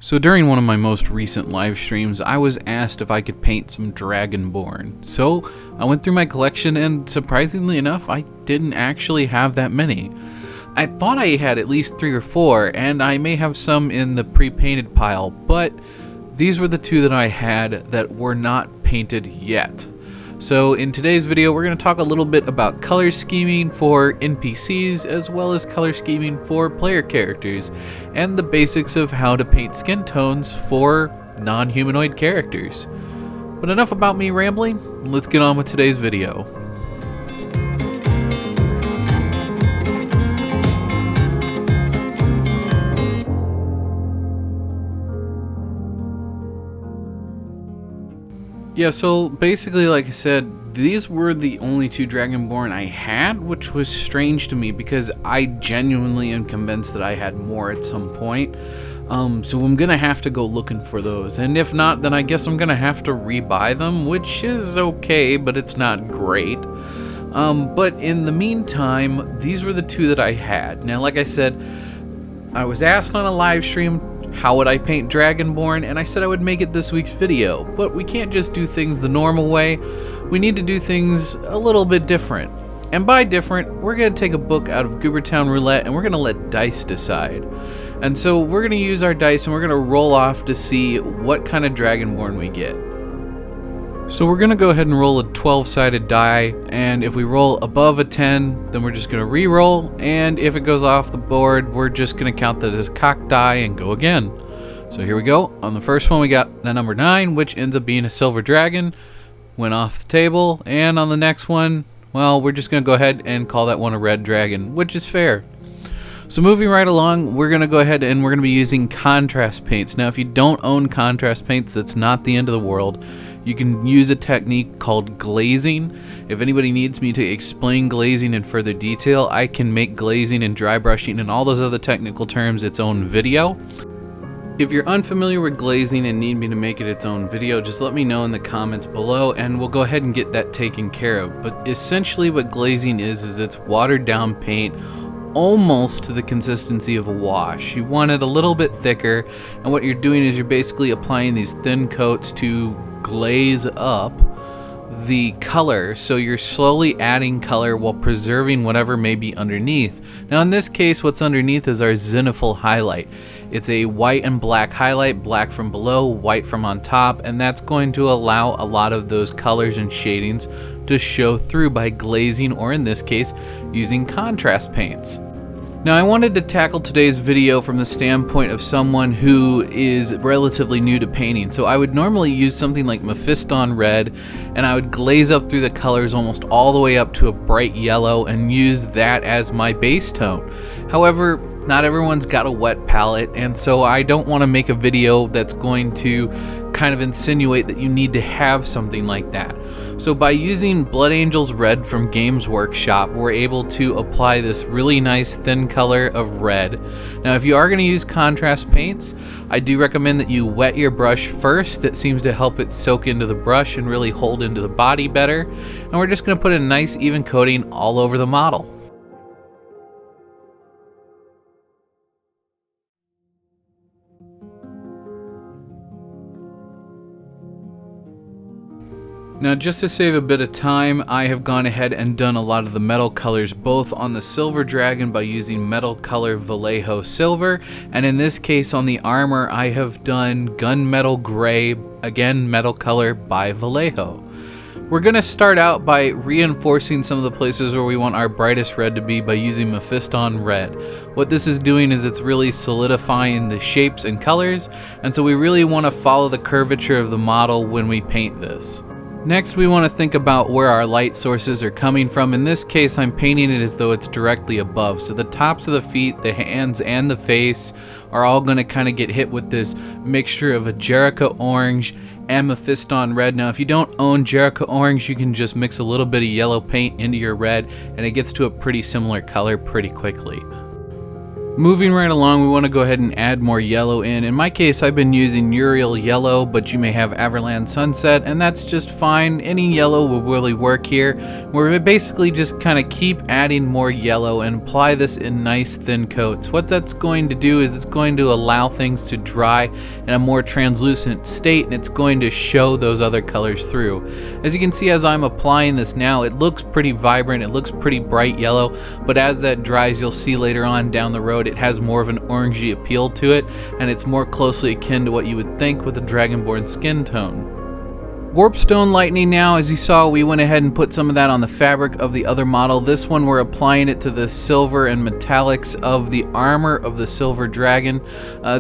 So during one of my most recent live streams, I was asked if I could paint some Dragonborn. So I went through my collection and surprisingly enough, I didn't actually have that many. I thought I had at least 3 or 4, and I may have some in the pre-painted pile, but these were the 2 that I had that were not painted yet. So in today's video, we're going to talk a little bit about color scheming for NPCs as well as color scheming for player characters and the basics of how to paint skin tones for non-humanoid characters. But enough about me rambling, let's get on with today's video. Yeah, so basically, like I said, these were the only 2 Dragonborn I had, which was strange to me because I genuinely am convinced that I had more at some point. So I'm gonna have to go looking for those, and if not, then I guess I'm gonna have to rebuy them, which is okay, but it's not great. But in the meantime, these were the 2 that I had. Now, like I said, I was asked on a live stream, how would I paint Dragonborn, and I said I would make it this week's video, but we can't just do things the normal way. We need to do things a little bit different. And by different, we're going to take a book out of Goobertown Roulette and we're going to let dice decide. And so we're going to use our dice and we're going to roll off to see what kind of Dragonborn we get. So we're going to go ahead and roll a 12-sided die, and if we roll above a 10, then we're just going to re-roll, and if it goes off the board, we're just going to count that as cocked die and go again. So here we go. On the first one, we got the number 9, which ends up being a silver dragon. Went off the table, and on the next one, well, we're just going to go ahead and call that one a red dragon, which is fair. So moving right along, we're going to go ahead and we're going to be using contrast paints. Now, if you don't own contrast paints, that's not the end of the world. You can use a technique called glazing. If anybody needs me to explain glazing in further detail, I can make glazing and dry brushing and all those other technical terms its own video. If you're unfamiliar with glazing and need me to make it its own video, just let me know in the comments below and we'll go ahead and get that taken care of. But essentially what glazing is it's watered down paint almost to the consistency of a wash. You want it a little bit thicker, and what you're doing is you're basically applying these thin coats to glaze up the color, so you're slowly adding color while preserving whatever may be underneath. Now in this case, what's underneath is our zenithal highlight. It's a white and black highlight, black from below, white from on top, and that's going to allow a lot of those colors and shadings to show through by glazing, or in this case, using contrast paints. Now I wanted to tackle today's video from the standpoint of someone who is relatively new to painting. So I would normally use something like Mephiston red, and I would glaze up through the colors almost all the way up to a bright yellow and use that as my base tone. However, not everyone's got a wet palette, and so I don't want to make a video that's going to kind of insinuate that you need to have something like that. So by using Blood Angels Red from Games Workshop, we're able to apply this really nice thin color of red. Now if you are going to use contrast paints, I do recommend that you wet your brush first. That seems to help it soak into the brush and really hold into the body better. And we're just going to put a nice even coating all over the model. Now just to save a bit of time, I have gone ahead and done a lot of the metal colors both on the silver dragon by using metal color Vallejo silver, and in this case on the armor I have done gunmetal gray, again metal color by Vallejo. We're going to start out by reinforcing some of the places where we want our brightest red to be by using Mephiston red. What this is doing is it's really solidifying the shapes and colors, and so we really want to follow the curvature of the model when we paint this. Next, we want to think about where our light sources are coming from. In this case, I'm painting it as though it's directly above. So the tops of the feet, the hands, and the face are all going to kind of get hit with this mixture of a Jericho orange and Mephiston red. Now, if you don't own Jericho orange, you can just mix a little bit of yellow paint into your red, and it gets to a pretty similar color pretty quickly. Moving right along, we want to go ahead and add more yellow in. In my case, I've been using Uriel Yellow, but you may have Everland Sunset, and that's just fine. Any yellow will really work here. We're basically just kind of keep adding more yellow and apply this in nice thin coats. What that's going to do is it's going to allow things to dry in a more translucent state, and it's going to show those other colors through. As you can see, as I'm applying this now, it looks pretty vibrant, it looks pretty bright yellow, but as that dries, you'll see later on down the road, it has more of an orangey appeal to it, and it's more closely akin to what you would think with a Dragonborn skin tone. Warpstone Lightning now, as you saw, we went ahead and put some of that on the fabric of the other model. This one we're applying it to the silver and metallics of the armor of the silver dragon.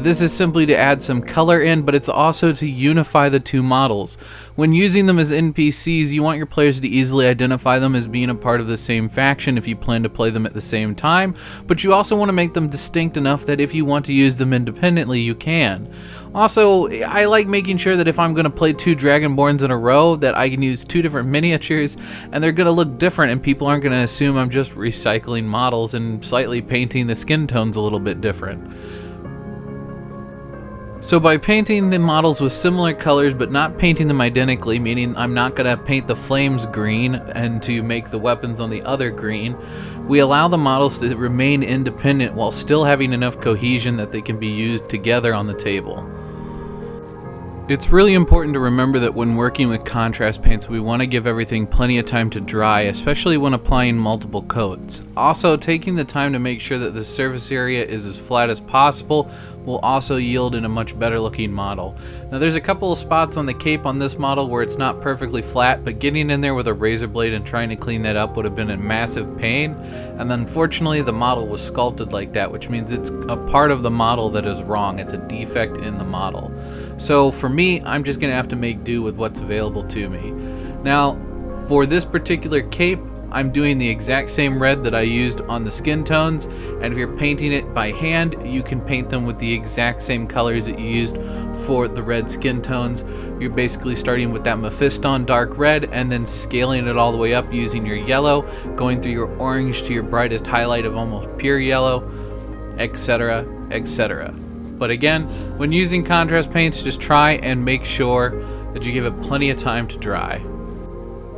This is simply to add some color in, but it's also to unify the two models. When using them as NPCs, you want your players to easily identify them as being a part of the same faction if you plan to play them at the same time, but you also want to make them distinct enough that if you want to use them independently, you can. Also, I like making sure that if I'm going to play two Dragonborns in a row, that I can use two different miniatures, and they're going to look different, and people aren't going to assume I'm just recycling models and slightly painting the skin tones a little bit different. So by painting the models with similar colors but not painting them identically, meaning I'm not going to paint the flames green and to make the weapons on the other green, we allow the models to remain independent while still having enough cohesion that they can be used together on the table. It's really important to remember that when working with contrast paints, we want to give everything plenty of time to dry, especially when applying multiple coats. Also, taking the time to make sure that the surface area is as flat as possible will also yield in a much better looking model. Now there's a couple of spots on the cape on this model where it's not perfectly flat, but getting in there with a razor blade and trying to clean that up would have been a massive pain, and unfortunately the model was sculpted like that, which means it's a part of the model that is wrong. It's a defect in the model. So for me, I'm just gonna have to make do with what's available to me. Now for this particular cape, I'm doing the exact same red that I used on the skin tones, and if you're painting it by hand, you can paint them with the exact same colors that you used for the red skin tones. You're basically starting with that Mephiston dark red and then scaling it all the way up using your yellow, going through your orange to your brightest highlight of almost pure yellow, etc., etc. But again, when using contrast paints, just try and make sure that you give it plenty of time to dry.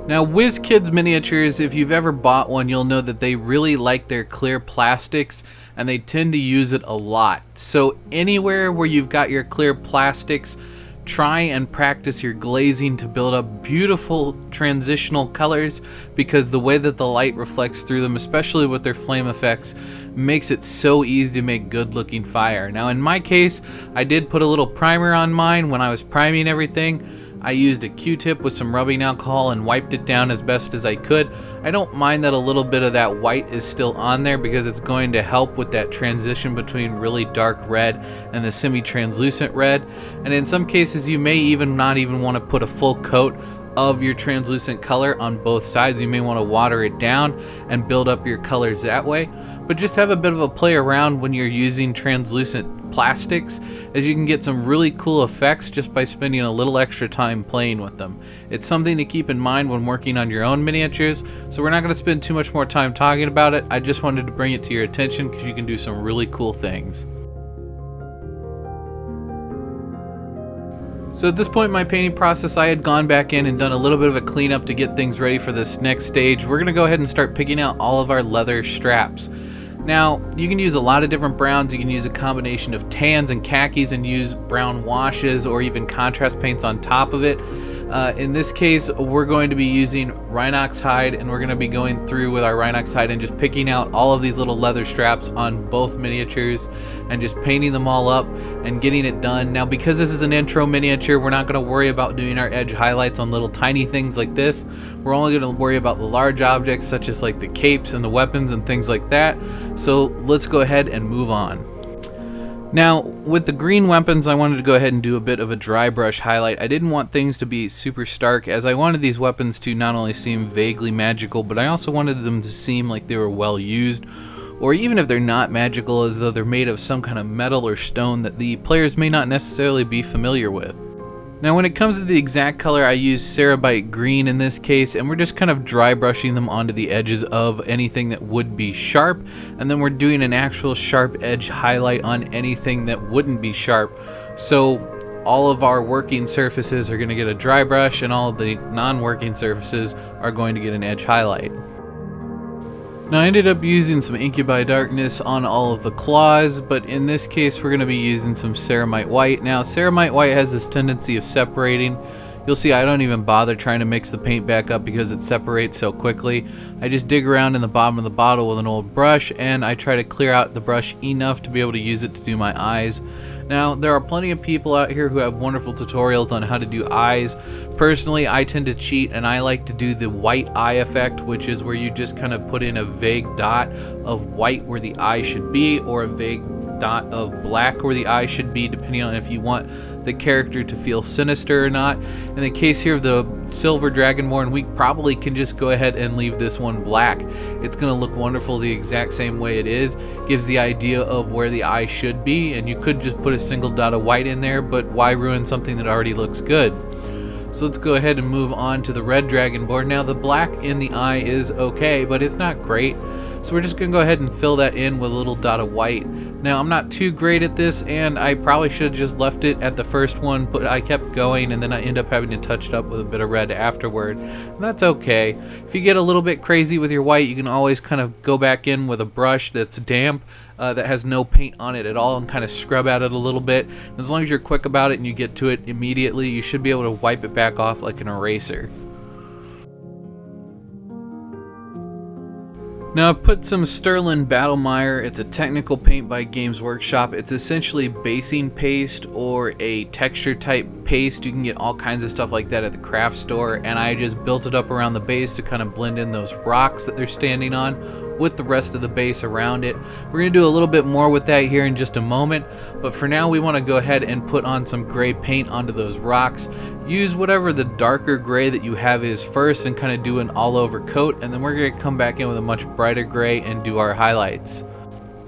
Now, WizKids miniatures, if you've ever bought one, you'll know that they really like their clear plastics and they tend to use it a lot. So anywhere where you've got your clear plastics, try and practice your glazing to build up beautiful transitional colors, because the way that the light reflects through them, especially with their flame effects, makes it so easy to make good looking fire. Now in my case, I did put a little primer on mine when I was priming everything. I used a Q-tip with some rubbing alcohol and wiped it down as best as I could. I don't mind that a little bit of that white is still on there because it's going to help with that transition between really dark red and the semi-translucent red. And in some cases you may even not even want to put a full coat of your translucent color on both sides. You may want to water it down and build up your colors that way. But just have a bit of a play around when you're using translucent plastics, as you can get some really cool effects just by spending a little extra time playing with them. It's something to keep in mind when working on your own miniatures, so we're not going to spend too much more time talking about it. I just wanted to bring it to your attention because you can do some really cool things. So at this point in my painting process, I had gone back in and done a little bit of a cleanup to get things ready for this next stage. We're going to go ahead and start picking out all of our leather straps. Now, you can use a lot of different browns. You can use a combination of tans and khakis and use brown washes or even contrast paints on top of it. In this case, we're going to be using Rhinox Hide, and we're going to be going through with our Rhinox Hide and just picking out all of these little leather straps on both miniatures and just painting them all up and getting it done. Now, because this is an intro miniature, we're not going to worry about doing our edge highlights on little tiny things like this. We're only going to worry about the large objects such as like the capes and the weapons and things like that. So let's go ahead and move on. Now, with the green weapons, I wanted to go ahead and do a bit of a dry brush highlight. I didn't want things to be super stark, as I wanted these weapons to not only seem vaguely magical, but I also wanted them to seem like they were well used, or even if they're not magical, as though they're made of some kind of metal or stone that the players may not necessarily be familiar with. Now when it comes to the exact color, I use Cerebite Green in this case, and we're just kind of dry brushing them onto the edges of anything that would be sharp, and then we're doing an actual sharp edge highlight on anything that wouldn't be sharp. So all of our working surfaces are going to get a dry brush, and all of the non-working surfaces are going to get an edge highlight. Now I ended up using some Incubi Darkness on all of the claws, but in this case we're going to be using some Ceramite White. Now Ceramite White has this tendency of separating. You'll see I don't even bother trying to mix the paint back up because it separates so quickly. I just dig around in the bottom of the bottle with an old brush, and I try to clear out the brush enough to be able to use it to do my eyes. Now, there are plenty of people out here who have wonderful tutorials on how to do eyes. Personally, I tend to cheat, and I like to do the white eye effect, which is where you just kind of put in a vague dot of white where the eye should be, or a vague dot of black where the eye should be, depending on if you want the character to feel sinister or not. In the case here of the Silver Dragonborn, we probably can just go ahead and leave this one black. It's going to look wonderful the exact same way it is. Gives the idea of where the eye should be, and you could just put a single dot of white in there, but why ruin something that already looks good? So let's go ahead and move on to the Red Dragonborn. Now the black in the eye is okay, but it's not great. So we're just going to go ahead and fill that in with a little dot of white. Now I'm not too great at this, and I probably should have just left it at the first one, but I kept going, and then I end up having to touch it up with a bit of red afterward. And that's okay. If you get a little bit crazy with your white, you can always kind of go back in with a brush that's damp, that has no paint on it at all, and kind of scrub at it a little bit. And as long as you're quick about it and you get to it immediately, you should be able to wipe it back off like an eraser. Now I've put some Sterling Battlemire. It's a technical paint by Games Workshop. It's essentially basing paste or a texture type paste. You can get all kinds of stuff like that at the craft store, and I just built it up around the base to kind of blend in those rocks that they're standing on with the rest of the base around it. We're going to do a little bit more with that here in just a moment, but for now we want to go ahead and put on some gray paint onto those rocks. Use whatever the darker gray that you have is first and kind of do an all over coat, and then we're going to come back in with a much brighter gray and do our highlights.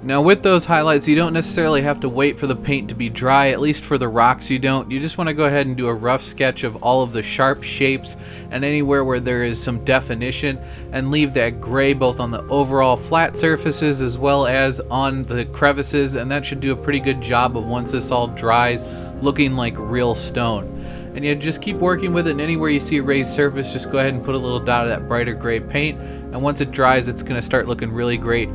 Now with those highlights, you don't necessarily have to wait for the paint to be dry, at least for the rocks you don't. You just want to go ahead and do a rough sketch of all of the sharp shapes and anywhere where there is some definition, and leave that gray both on the overall flat surfaces as well as on the crevices, and that should do a pretty good job of, once this all dries, looking like real stone. And you just keep working with it, and anywhere you see a raised surface, just go ahead and put a little dot of that brighter gray paint, and once it dries, it's going to start looking really great.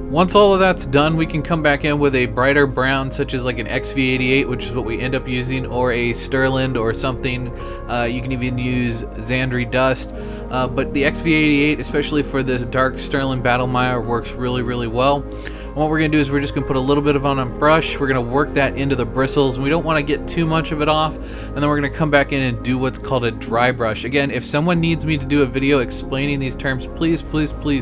Once all of that's done, we can come back in with a brighter brown, such as like an XV88, which is what we end up using, or a Sterling or something. You can even use Xandri Dust, but the XV88, especially for this dark Sterling Battlemire, works really, really well. And what we're going to do is we're just going to put a little bit of on a brush. We're going to work that into the bristles. We don't want to get too much of it off, and then we're going to come back in and do what's called a dry brush. Again, if someone needs me to do a video explaining these terms, please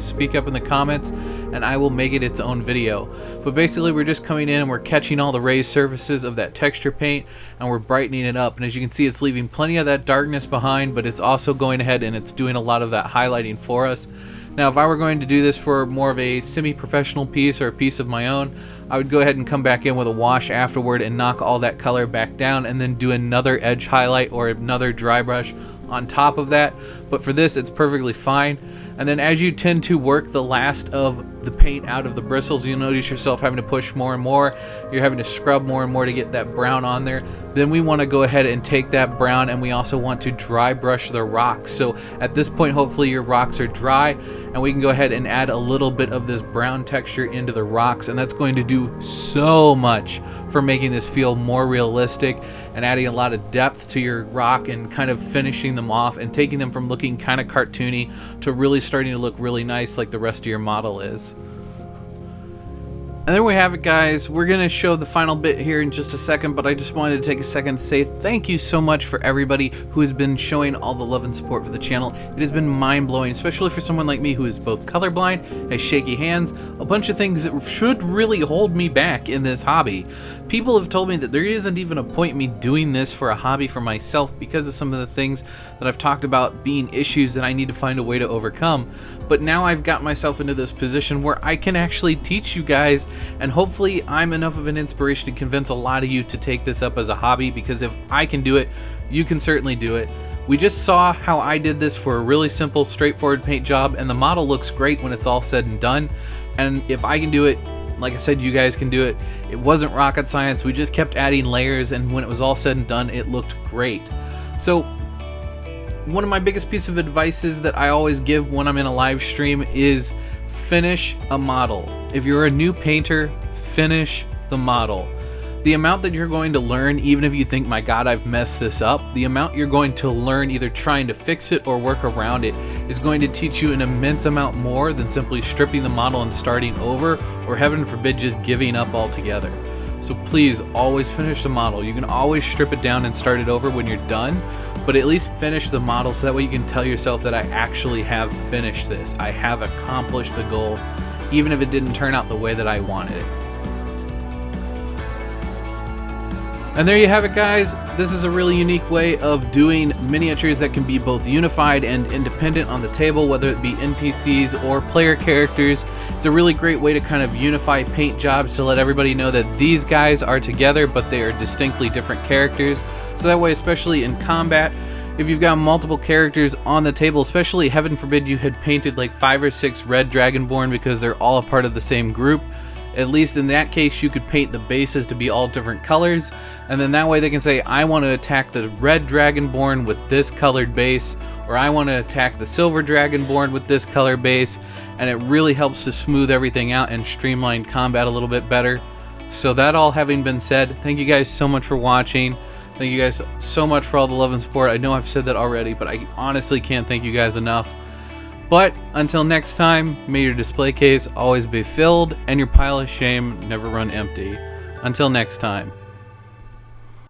speak up in the comments, and I will make it its own video. But basically, we're just coming in and we're catching all the raised surfaces of that texture paint, and we're brightening it up. And as you can see, it's leaving plenty of that darkness behind, but it's also going ahead and it's doing a lot of that highlighting for us. Now, if I were going to do this for more of a semi-professional piece or a piece of my own, I would go ahead and come back in with a wash afterward and knock all that color back down, and then do another edge highlight or another dry brush on top of that. But for this, it's perfectly fine. And then as you tend to work the last of the paint out of the bristles, you'll notice yourself having to push more and more. You're having to scrub more and more to get that brown on there. Then we want to go ahead and take that brown, and we also want to dry brush the rocks. So at this point, hopefully your rocks are dry, and we can go ahead and add a little bit of this brown texture into the rocks, and that's going to do so much for making this feel more realistic and adding a lot of depth to your rock and kind of finishing them off and taking them from looking kind of cartoony to really starting to look really nice like the rest of your model is. And there we have it, guys. We're going to show the final bit here in just a second, but I just wanted to take a second to say thank you so much for everybody who has been showing all the love and support for the channel. It has been mind-blowing, especially for someone like me who is both colorblind, has shaky hands, a bunch of things that should really hold me back in this hobby. People have told me that there isn't even a point in me doing this for a hobby for myself because of some of the things that I've talked about being issues that I need to find a way to overcome. But now I've got myself into this position where I can actually teach you guys and hopefully I'm enough of an inspiration to convince a lot of you to take this up as a hobby, because if I can do it, you can certainly do it. We just saw how I did this for a really simple, straightforward paint job, and the model looks great when it's all said and done. And if I can do it, like I said, you guys can do it. It wasn't rocket science. We just kept adding layers, and when it was all said and done, it looked great. So one of my biggest pieces of advice is that I always give when I'm in a live stream is finish a model. If you're a new painter, finish the model. The amount that you're going to learn, even if you think, my God, I've messed this up, the amount you're going to learn either trying to fix it or work around it is going to teach you an immense amount more than simply stripping the model and starting over, or heaven forbid, just giving up altogether. So please always finish the model. You can always strip it down and start it over when you're done, but at least finish the model so that way you can tell yourself that I actually have finished this. I have accomplished the goal, even if it didn't turn out the way that I wanted it. And there you have it, guys. This is a really unique way of doing miniatures that can be both unified and independent on the table, whether it be NPCs or player characters. It's a really great way to kind of unify paint jobs to let everybody know that these guys are together, but they are distinctly different characters. So that way, especially in combat, if you've got multiple characters on the table, especially heaven forbid you had painted like 5 or 6 red Dragonborn because they're all a part of the same group, at least in that case you could paint the bases to be all different colors, and then that way they can say, I want to attack the red Dragonborn with this colored base, or I want to attack the silver Dragonborn with this color base, and it really helps to smooth everything out and streamline combat a little bit better. So that all having been said, thank you guys so much for watching. Thank you guys so much for all the love and support. I know I've said that already, but I honestly can't thank you guys enough. But until next time, may your display case always be filled and your pile of shame never run empty. Until next time.